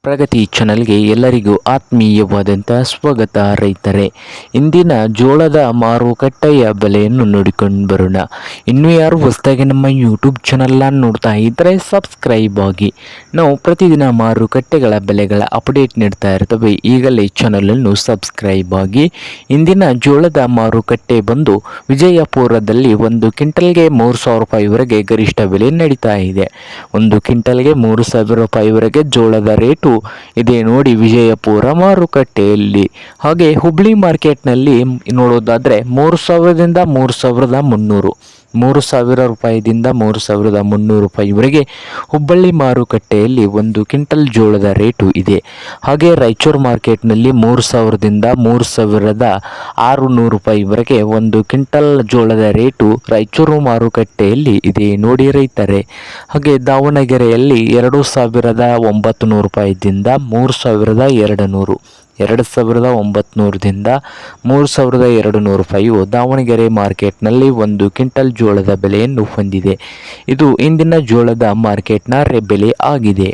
ಪ್ರಗತಿ ಚಾನಲ್ಗೆ ಎಲ್ಲರಿಗೂ ಆತ್ಮೀಯವಾದಂಥ ಸ್ವಾಗತ ರೈತರೇ. ಇಂದಿನ ಜೋಳದ ಮಾರುಕಟ್ಟೆಯ ಬೆಲೆಯನ್ನು ನೋಡಿಕೊಂಡು ಬರೋಣ. ಇನ್ನೂ ಯಾರು ಹೊಸದಾಗಿ ನಮ್ಮ ಯೂಟ್ಯೂಬ್ ಚಾನಲ್ನ ನೋಡ್ತಾ ಇದ್ದರೆ ಸಬ್ಸ್ಕ್ರೈಬ್ ಆಗಿ. ನಾವು ಪ್ರತಿದಿನ ಮಾರುಕಟ್ಟೆಗಳ ಬೆಲೆಗಳ ಅಪ್ಡೇಟ್ ನೀಡ್ತಾ ಇರ್ತವೆ. ಈಗಲೇ ಚಾನಲನ್ನು ಸಬ್ಸ್ಕ್ರೈಬ್ ಆಗಿ. ಇಂದಿನ ಜೋಳದ ಮಾರುಕಟ್ಟೆ ಬಂದು ವಿಜಯಪುರದಲ್ಲಿ 1 ಕ್ವಿಂಟಲ್ಗೆ 3,000 ರೂಪಾಯಿವರೆಗೆ ಗರಿಷ್ಠ ಬೆಲೆ ನಡೀತಾ ಇದೆ. 1 ಕ್ವಿಂಟಲ್ಗೆ 3,000 ರೂಪಾಯಿವರೆಗೆ ಜೋಳದ ರೇಟು ಇದೆ ನೋಡಿ ವಿಜಯಪುರ ಮಾರುಕಟ್ಟೆಯಲ್ಲಿ. ಹಾಗೆ ಹುಬ್ಳಿ ಮಾರ್ಕೆಟ್ನಲ್ಲಿ ನೋಡೋದಾದರೆ 3,000ದಿಂದ 3,300, 3,000 ರೂಪಾಯಿದಿಂದ 3,300 ರೂಪಾಯಿವರೆಗೆ ಹುಬ್ಬಳ್ಳಿ ಮಾರುಕಟ್ಟೆಯಲ್ಲಿ 1 ಕ್ವಿಂಟಲ್ ಜೋಳದ ರೇಟು ಇದೆ. ಹಾಗೆ ರಾಯಚೂರು ಮಾರ್ಕೆಟ್ನಲ್ಲಿ 3,000ದಿಂದ 3,600 ರೂಪಾಯಿವರೆಗೆ 1 ಕ್ವಿಂಟಲ್ ಜೋಳದ ರೇಟು ರಾಯಚೂರು ಮಾರುಕಟ್ಟೆಯಲ್ಲಿ ಇದೆ ನೋಡಿ ರೈತರೇ. ಹಾಗೆ ದಾವಣಗೆರೆಯಲ್ಲಿ 2,900 ರೂಪಾಯಿದಿಂದ 3,200, 2,900ದಿಂದ 3,200 ರೂಪಾಯಿಯು ದಾವಣಗೆರೆ ಮಾರ್ಕೆಟ್ನಲ್ಲಿ 1 ಕ್ವಿಂಟಲ್ ಜೋಳದ ಬೆಲೆಯನ್ನು ಹೊಂದಿದೆ. ಇದು ಇಂದಿನ ಜೋಳದ ಮಾರ್ಕೆಟ್ನ ಬೆಲೆ ಆಗಿದೆ.